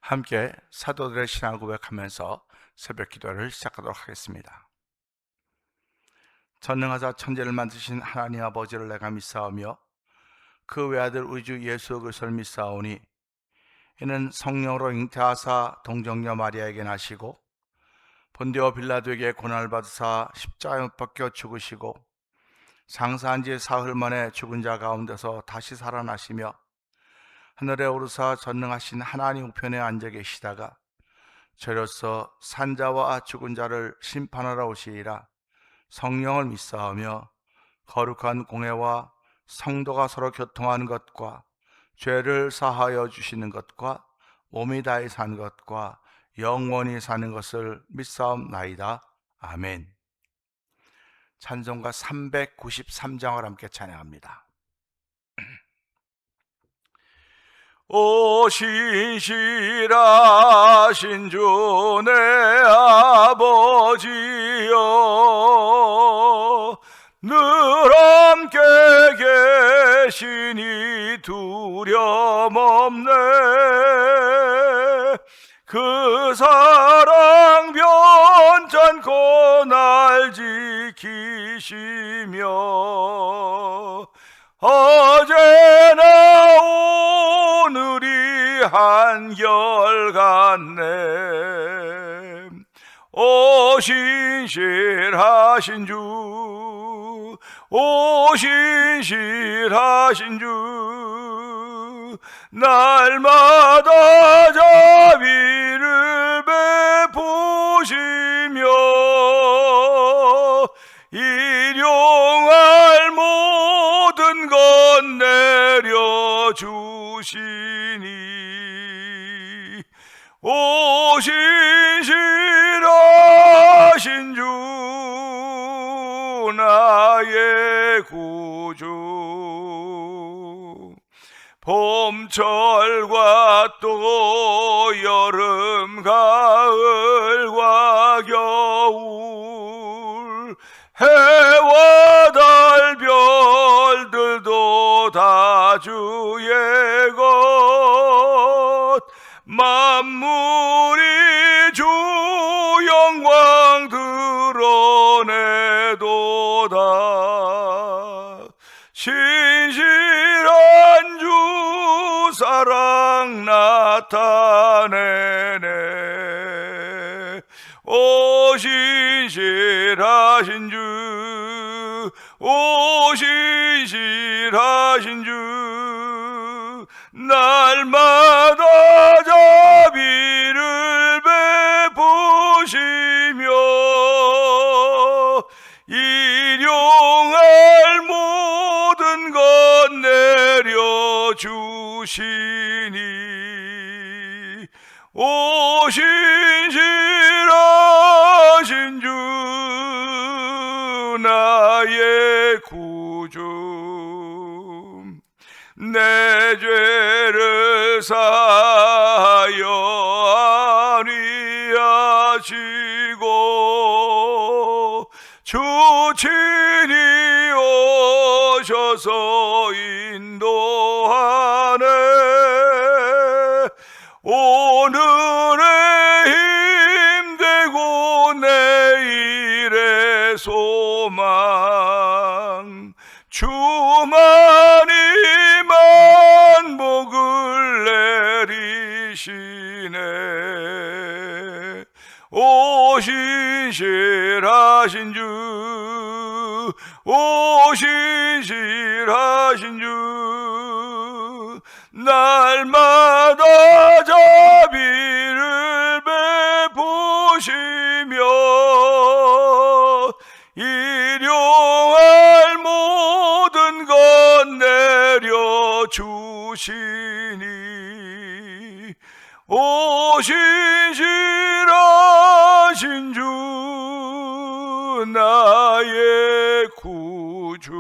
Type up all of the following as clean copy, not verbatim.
함께 사도들의 신앙을 고백하면서 새벽 기도를 시작하도록 하겠습니다. 전능하사 천지를 만드신 하나님 아버지를 내가 믿사오며 그 외아들 우리 주 예수 그리스도를 믿사오니 이는 성령으로 잉태하사 동정녀 마리아에게 나시고 본디오 빌라도에게 고난을 받으사 십자가에 못 박혀 죽으시고 장사한 지 사흘 만에 죽은 자 가운데서 다시 살아나시며 하늘에 오르사 전능하신 하나님 우편에 앉아 계시다가 저로서 산자와 죽은 자를 심판하러 오시리라. 성령을 믿사오며 거룩한 공회와 성도가 서로 교통하는 것과 죄를 사하여 주시는 것과 몸이 다해 사는 것과 영원히 사는 것을 믿사옵나이다. 아멘. 찬송가 393장을 함께 찬양합니다. 오 신실하신 주 내 아버지여, 늘 함께 계시니 두려움 없네. 그 사랑 변찮고 날 지키시며 어제나 오늘이 한결같네. 오 신실하신 주, 오 신실하신 주, 날마다 자비를 베푸시며 일용할 모든 것 내려주시니 오 신실하신 주 나의 구주. 봄철과 또 여름 가을과 겨울 해와 달 별들도 다 주의 것. 만물이 주 영광 드러내도다. 신실한 주 사랑 나타내네. 오 신실하신 주, 오 신실하신 주, 날마다 자비를 베푸시며 일용할 모든 것 내려주시니 오 신실하신 주 나의 구주. 내 죄를 사하여 안위하시고 주 친히 오셔서 인도하네. 오늘의 힘되고 내일의 소망 주만이 만복을 내리시네. 오 신실하신 주, 오 신실하신 주, 날마다 자비를 베푸시며 일용할 모든 것 내려주시니 오 신실하신 주 나의 구주.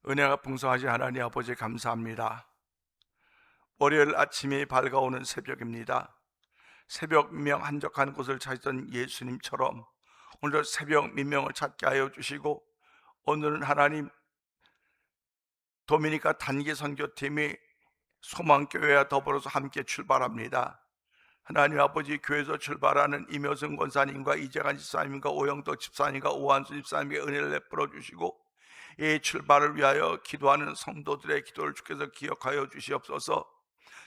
은혜가 풍성하신 하나님 아버지 감사합니다. 월요일 아침이 밝아오는 새벽입니다. 새벽 민명 한적한 곳을 찾던 예수님처럼 오늘 새벽 민명을 찾게 하여 주시고 오늘은 하나님 도미니카 단기 선교팀이 소망교회와 더불어서 함께 출발합니다. 하나님 아버지, 교회에서 출발하는 임효승 권사님과 이재관 집사님과 오영덕 집사님과 오한수 집사님께 은혜를 베풀어 주시고, 이 출발을 위하여 기도하는 성도들의 기도를 주께서 기억하여 주시옵소서.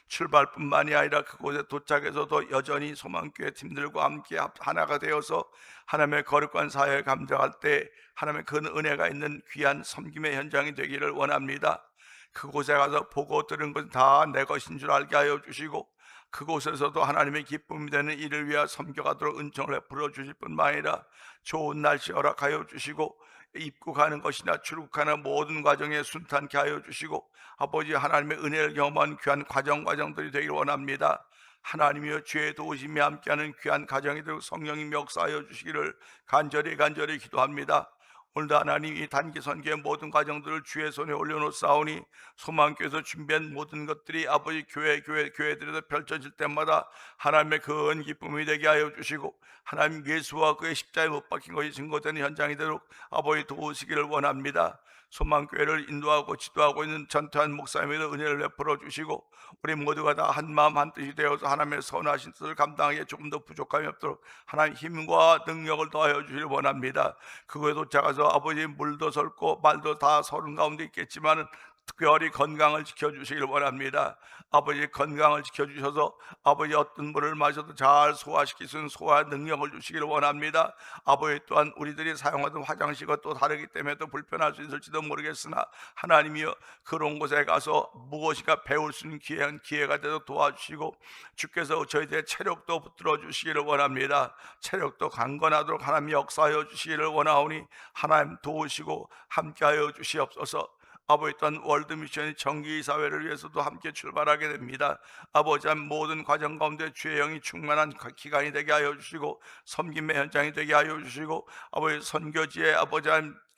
출발뿐만이 아니라 그곳에 도착해서도 여전히 소망교회 팀들과 함께 하나가 되어서 하나님의 거룩한 사역을 감당할 때 하나님의 그 은혜가 있는 귀한 섬김의 현장이 되기를 원합니다. 그곳에 가서 보고 들은 것은 다 내 것인 줄 알게 하여 주시고, 그곳에서도 하나님의 기쁨이 되는 일을 위하여 섬겨가도록 은총을 베풀어 주실 뿐만 아니라 좋은 날씨 허락하여 주시고, 입국하는 것이나 출국하는 모든 과정에 순탄케 하여 주시고, 아버지 하나님의 은혜를 경험한 귀한 과정들이 되길 원합니다. 하나님이여, 주의 도우심이 함께하는 귀한 가정이 되고 성령님 역사하여 주시기를 간절히 기도합니다. 오늘도 하나님, 이 단기 선교의 모든 과정들을 주의 손에 올려놓사오니 소망교회에서 준비한 모든 것들이 아버지 교회들에서 펼쳐질 때마다 하나님의 큰 기쁨이 되게 하여 주시고, 하나님 예수와 그의 십자가에 못 박힌 것이 증거되는 현장이 되도록 아버지 도우시기를 원합니다. 소망교회를 인도하고 지도하고 있는 전투한 목사님에도 은혜를 베풀어 주시고, 우리 모두가 다 한마음 한뜻이 되어서 하나님의 선하신 뜻을 감당하기에 조금 더 부족함이 없도록 하나님 힘과 능력을 더하여 주시길 원합니다. 그거에 도착해서 아버지 물도 설고 말도 다 서른 가운데 있겠지만은 특별히 건강을 지켜주시길 원합니다. 아버지 건강을 지켜주셔서 아버지 어떤 물을 마셔도 잘 소화시킬 수 있는 소화 능력을 주시기를 원합니다. 아버지 또한 우리들이 사용하던 화장실과 또 다르기 때문에 또 불편할 수 있을지도 모르겠으나 하나님이여, 그런 곳에 가서 무엇인가 배울 수 있는 귀한 기회가 되도록 도와주시고, 주께서 저희들의 체력도 붙들어 주시기를 원합니다. 체력도 강건하도록 하나님 역사하여 주시기를 원하오니 하나님 도우시고 함께하여 주시옵소서. 아버지 또한 월드미션의 정기사회를 위해서도 함께 출발하게 됩니다. 아버지, 모든 과정 가운데 주의 영이 충만한 기간이 되게 하여 주시고, 섬김의 현장이 되게 하여 주시고, 아버지 선교지에 아버지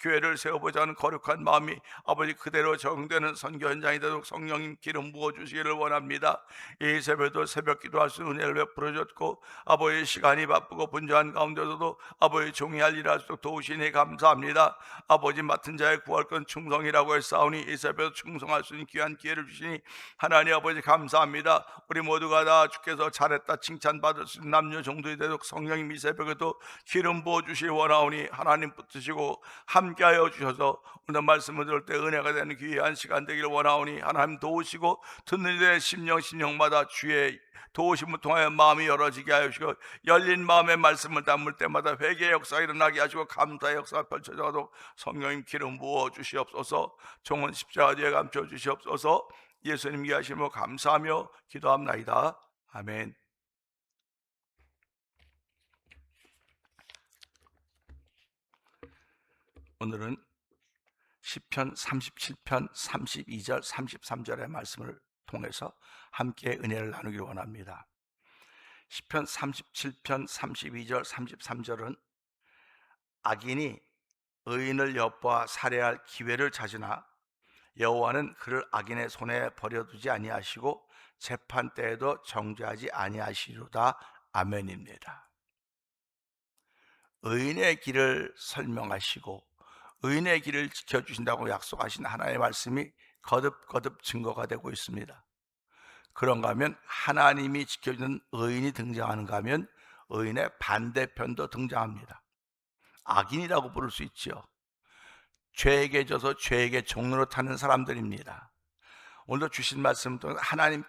교회를 세워보자 하는 거룩한 마음이 아버지 그대로 적용되는 선교 현장이 되도록 성령님 기름 부어주시기를 원합니다. 이 새벽도 새벽 기도할 수 있는 은혜를 베풀어 줬고, 아버지 시간이 바쁘고 분주한 가운데서도 아버지 종이할 일을 할 수 있도록 도우시니 감사합니다. 아버지 맡은 자의 구할 건 충성이라고 했사오니 이 새벽도 충성할 수 있는 귀한 기회를 주시니 하나님 아버지 감사합니다. 우리 모두가 다 주께서 잘했다 칭찬받을 수 있는 남녀 정도이 되도록 성령님 이 새벽에도 기름 부어주시기 원하오니 하나님 붙드시고 함께하여 주셔서 오늘 말씀을 들을 때 은혜가 되는 귀한 시간 되기를 원하오니 하나님 도우시고, 듣는 이들의 심령마다 주의 도우심을 통하여 마음이 열어지게 하여 주시고, 열린 마음의 말씀을 담을 때마다 회개의 역사가 일어나게 하시고 감사의 역사가 펼쳐져도 성령님 기름 부어 주시옵소서. 종은 십자가 뒤에 감춰 주시옵소서. 예수님 귀하심을 감사하며 기도합나이다. 아멘. 오늘은 시편 37편 32절 33절의 말씀을 통해서 함께 은혜를 나누기를 원합니다. 시편 37편 32절 33절은 악인이 의인을 엿보아 살해할 기회를 찾으나 여호와는 그를 악인의 손에 버려두지 아니하시고 재판 때에도 정죄하지 아니하시리로다. 아멘입니다. 의인의 길을 설명하시고 의인의 길을 지켜주신다고 약속하신 하나님의 말씀이 거듭 증거가 되고 있습니다. 그런가 하면 하나님이 지켜주는 의인이 등장하는가 하면 의인의 반대편도 등장합니다. 악인이라고 부를 수 있죠. 죄에게 져서 죄에게 종로로 타는 사람들입니다. 오늘도 주신 말씀은 하나님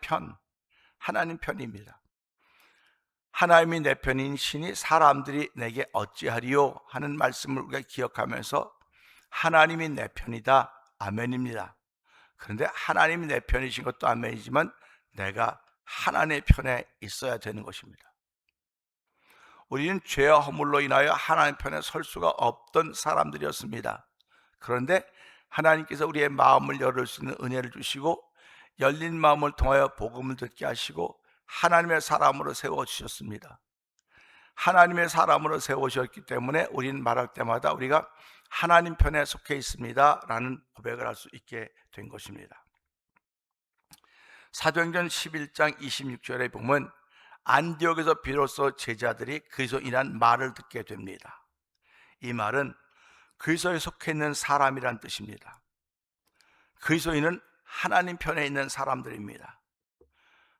편입니다. 하나님이 내 편인 신이 사람들이 내게 어찌하리요 하는 말씀을 우리가 기억하면서 하나님이 내 편이다. 아멘입니다. 그런데 하나님이 내 편이신 것도 아멘이지만 내가 하나님의 편에 있어야 되는 것입니다. 우리는 죄와 허물로 인하여 하나님 편에 설 수가 없던 사람들이었습니다. 그런데 하나님께서 우리의 마음을 열을 수 있는 은혜를 주시고 열린 마음을 통하여 복음을 듣게 하시고 하나님의 사람으로 세워주셨습니다. 하나님의 사람으로 세우셨기 때문에 우리는 말할 때마다 우리가 하나님 편에 속해 있습니다 라는 고백을 할 수 있게 된 것입니다. 사도행전 11장 26절에 보면 안디옥에서 비로소 제자들이 그리스도 인한 말을 듣게 됩니다. 이 말은 그리스도에 속해 있는 사람이란 뜻입니다. 그리스도인은 하나님 편에 있는 사람들입니다.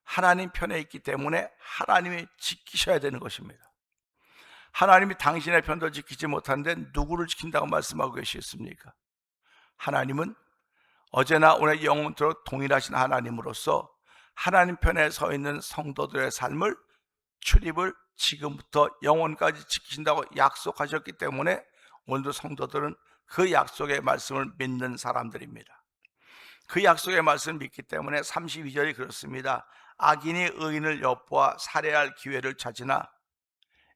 하나님 편에 있기 때문에 하나님이 지키셔야 되는 것입니다. 하나님이 당신의 편도 지키지 못하는데 누구를 지킨다고 말씀하고 계시겠습니까? 하나님은 어제나 오늘 영원토록 동일하신 하나님으로서 하나님 편에 서 있는 성도들의 삶을, 출입을 지금부터 영원까지 지키신다고 약속하셨기 때문에 오늘도 성도들은 그 약속의 말씀을 믿는 사람들입니다. 그 약속의 말씀을 믿기 때문에 32절이 그렇습니다. 악인이 의인을 엿보아 살해할 기회를 찾으나,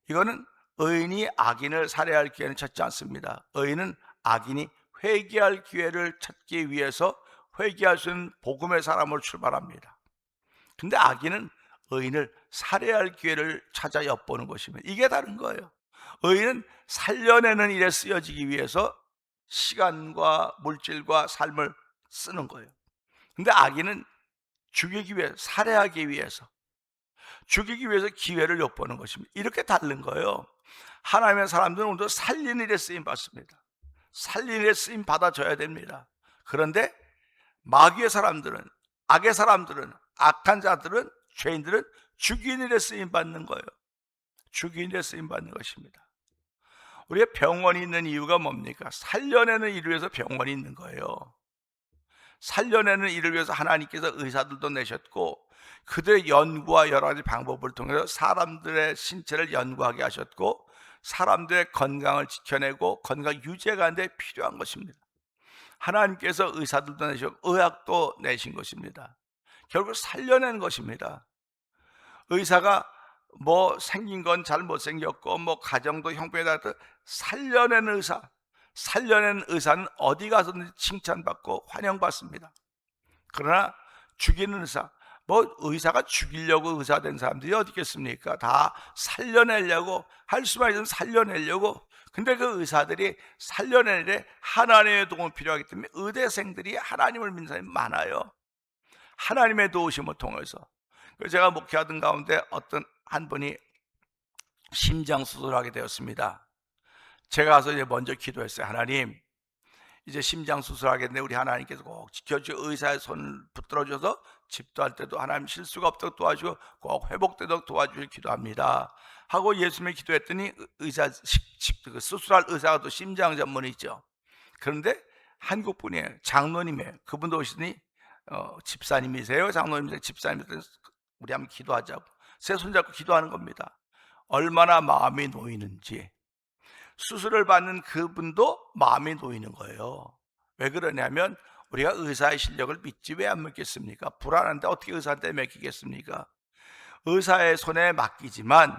이거는 의인이 악인을 살해할 기회는 찾지 않습니다. 의인은 악인이 회개할 기회를 찾기 위해서 회개할 수 있는 복음의 사람으로 출발합니다. 근데 악인은 의인을 살해할 기회를 찾아 엿보는 것입니다. 이게 다른 거예요. 의인은 살려내는 일에 쓰여지기 위해서 시간과 물질과 삶을 쓰는 거예요. 근데 악인은 죽이기 위해, 살해하기 위해서, 죽이기 위해서 기회를 엿보는 것입니다. 이렇게 다른 거예요. 하나님의 사람들은 오늘도 살리는 일에 쓰임 받습니다. 살리는 일에 쓰임 받아줘야 됩니다. 그런데 마귀의 사람들은, 악의 사람들은, 악한 자들은, 죄인들은 죽이는 일에 쓰임 받는 거예요. 죽이는 일에 쓰임 받는 것입니다. 우리가 병원이 있는 이유가 뭡니까? 살려내는 일을 위해서 병원이 있는 거예요. 살려내는 일을 위해서 하나님께서 의사들도 내셨고, 그들의 연구와 여러 가지 방법을 통해서 사람들의 신체를 연구하게 하셨고, 사람들의 건강을 지켜내고 건강 유지가 하는데 필요한 것입니다. 하나님께서 의사들도 내셨고 의학도 내신 것입니다. 결국 살려내는 것입니다. 의사가 뭐 생긴 건 잘 못생겼고 뭐 가정도 형편에 따라 살려내는 의사, 살려낸 의사는 어디 가서든지 칭찬받고 환영받습니다. 그러나 죽이는 의사, 뭐 의사가 죽이려고 의사 된 사람들이 어디 있겠습니까? 다 살려내려고, 할 수만 있으면 살려내려고. 근데 그 의사들이 살려내는데 하나님의 도움이 필요하기 때문에 의대생들이 하나님을 믿는 사람이 많아요. 하나님의 도우심을 통해서. 제가 목회하던 가운데 어떤 한 분이 심장 수술을 하게 되었습니다. 제가 가서 이제 먼저 기도했어요. 하나님, 이제 심장 수술하겠네. 우리 하나님께서 꼭 지켜주시고 의사의 손을 붙들어줘서 집도할 때도 하나님 실수가 없도록 도와주고 꼭 회복되도록 도와주길 기도합니다 하고 예수님이 기도했더니 의사, 수술할 의사가 또 심장 전문이죠. 그런데 한국 분이에요. 장로님이에요. 그분도 오시더니 집사님이세요? 장로님이세요? 집사님이세요? 우리 한번 기도하자고. 새 손잡고 기도하는 겁니다. 얼마나 마음이 놓이는지. 수술을 받는 그분도 마음이 놓이는 거예요. 왜 그러냐면 우리가 의사의 실력을 믿지 왜 안 믿겠습니까? 불안한데 어떻게 의사한테 맡기겠습니까? 의사의 손에 맡기지만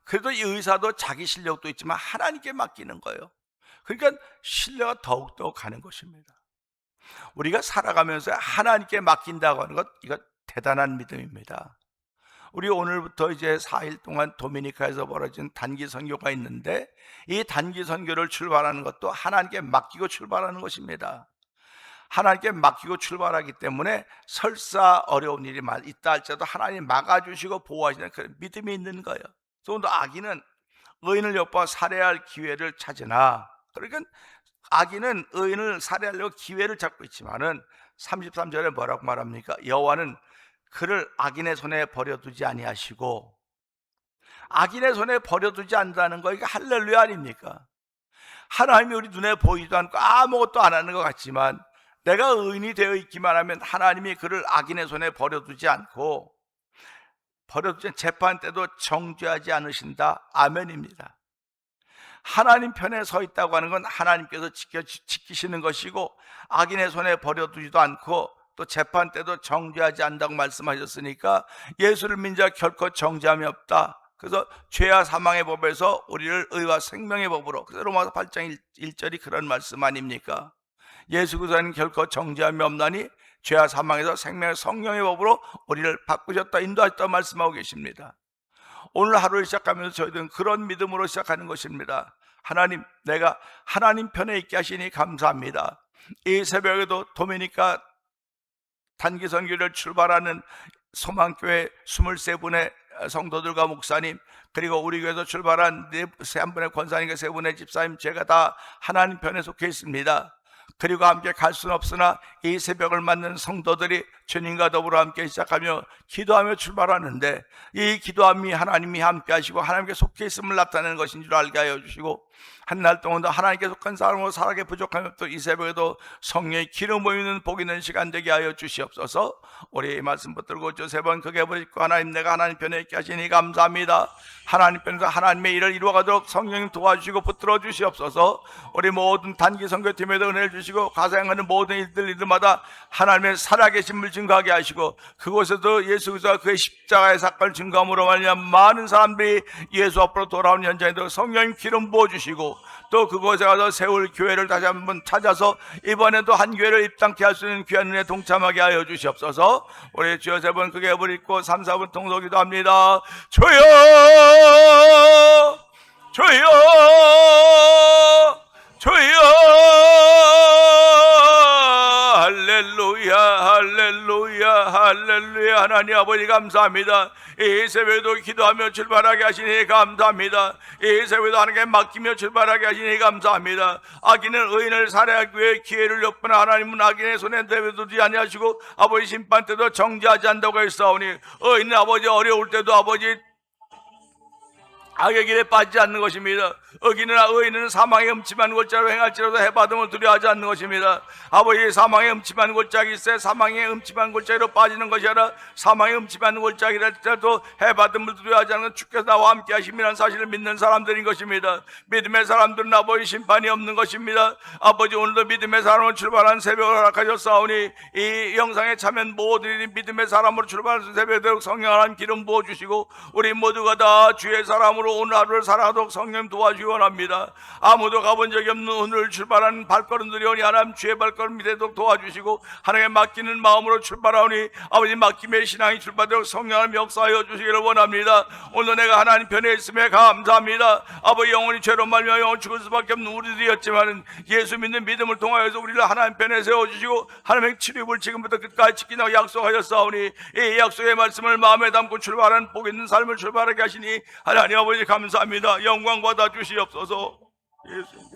그래도 이 의사도 자기 실력도 있지만 하나님께 맡기는 거예요. 그러니까 신뢰가 더욱더 가는 것입니다. 우리가 살아가면서 하나님께 맡긴다고 하는 것, 이거 대단한 믿음입니다. 우리 오늘부터 이제 4일 동안 도미니카에서 벌어진 단기 선교가 있는데 이 단기 선교를 출발하는 것도 하나님께 맡기고 출발하는 것입니다. 하나님께 맡기고 출발하기 때문에 설사 어려운 일이 있다 할지라도 하나님 막아주시고 보호하시는 그런 믿음이 있는 거예요. 또 악인은 의인을 엿보아 살해할 기회를 찾으나, 그러니까 악인은 의인을 살해하려고 기회를 잡고 있지만은 33절에 뭐라고 말합니까? 여호와는 그를 악인의 손에 버려두지 아니하시고, 악인의 손에 버려두지 않는다는 거, 이게 할렐루야 아닙니까? 하나님이 우리 눈에 보이지도 않고 아무것도 안 하는 것 같지만 내가 의인이 되어 있기만 하면 하나님이 그를 악인의 손에 버려두지 않고, 버려두지 재판 때도 정죄하지 않으신다. 아멘입니다. 하나님 편에 서 있다고 하는 건 하나님께서 지키시는 것이고, 악인의 손에 버려두지도 않고 또 재판 때도 정죄하지 않는다고 말씀하셨으니까 예수를 믿는 자 결코 정죄함이 없다. 그래서 죄와 사망의 법에서 우리를 의와 생명의 법으로, 그래서 로마서 8장 1절이 그런 말씀 아닙니까? 예수 그리스도는 결코 정죄함이 없나니 죄와 사망에서 생명의 성령의 법으로 우리를 바꾸셨다, 인도하셨다 말씀하고 계십니다. 오늘 하루를 시작하면서 저희들은 그런 믿음으로 시작하는 것입니다. 하나님, 내가 하나님 편에 있게 하시니 감사합니다. 이 새벽에도 도미니카 단기 선교를 출발하는 소망교회 23분의 성도들과 목사님, 그리고 우리 교회에서 출발한 한 분의 권사님과 3분의 집사님, 제가 다 하나님 편에 속해 있습니다. 그리고 함께 갈 수는 없으나 이 새벽을 맞는 성도들이 주님과 더불어 함께 시작하며 기도하며 출발하는데, 이 기도함이 하나님이 함께 하시고 하나님께 속해 있음을 나타내는 것인 줄 알게 하여 주시고, 한 날 동안도 하나님께 속한 사람으로 살아게 부족하며 또 이 새벽에도 성령의 기름 부으는 복 있는 시간 되게 하여 주시옵소서. 우리 말씀 붙들고 저 세 번 크게 부르짖고, 하나님, 내가 하나님 편에 있게 하시니 감사합니다. 하나님 편에서 하나님의 일을 이루어가도록 성령님 도와주시고 붙들어 주시옵소서. 우리 모든 단기 선교팀에도 은혜를 주시고 가사행하는 모든 일들마다 하나님의 살아계심을 증거하게 하시고, 그곳에도 예수 그리스도가 그의 십자가의 사건을 증거함으로 말미암아 많은 사람들이 예수 앞으로 돌아오는 현장에도 성령님 기름 부어주시고, 또 그곳에 가서 세울 교회를 다시 한번 찾아서 이번에도 한 교회를 입당케 할 수 있는 귀한 은혜에 동참하게 하여 주시옵소서. 우리 주여 세 번 크게 부르짖고 3, 4분 통독기도 합니다. 주여 주여 주여, 할렐루야 할렐루야 할렐루야. 하나님 아버지 감사합니다. 이 새벽에도 기도하며 출발하게 하시니 감사합니다. 이 새벽에도 하나님께 맡기며 출발하게 하시니 감사합니다. 악인은 의인을 살해하기 위해 기회를 엿보나 하나님은 악인의 손에 내버려두지 아니하시고 아버지 심판 때도 정죄하지 않는다고 했사오니, 의인은 아버지 어려울 때도 아버지 악의 길에 빠지지 않는 것입니다. 의인은 사망의 음침한 골짜기로 행할지라도 해받음을 두려워하지 않는 것입니다. 아버지, 사망의 음침한 골짜기일세 사망의 음침한 골짜기로 빠지는 것이 아니라 사망의 음침한 골짜기랄지라도 해받음을 두려워하지 않는 주께서 나와 함께 하심이라는 사실을 믿는 사람들인 것입니다. 믿음의 사람들은 아버지 심판이 없는 것입니다. 아버지, 오늘도 믿음의 사람으로 출발한 새벽을 허락하셨사오니 이 영상에 참여한 모든 믿음의 사람으로 출발한 새벽에 성령 하나님 기름 부어주시고, 우리 모두가 다 주의 사람으로 오늘 하루를 살아가도록 성령 도와주기 원합니다. 아무도 가본 적이 없는 오늘 출발하는 발걸음들이 오니 하나님 주의 발걸음 되도록 도와주시고, 하나님께 맡기는 마음으로 출발하오니 아버지 맡김의 신앙이 출발되도록 성령 하나님 역사하여 주시기를 원합니다. 오늘 내가 하나님 편에 있음에 감사합니다. 아버지, 영원히 죄로 말미암아 영원히 죽을 수밖에 없는 우리들이었지만 예수 믿는 믿음을 통하여서 우리를 하나님 편에 세워주시고 하나님의 치료를 지금부터 끝까지 지키라고 약속하셨사오니 이 약속의 말씀을 마음에 담고 출발하는 복 있는 삶을 출발하게 하시니 하나님 아버지 감사합니다. 영광 받아 주시옵소서. 예수님.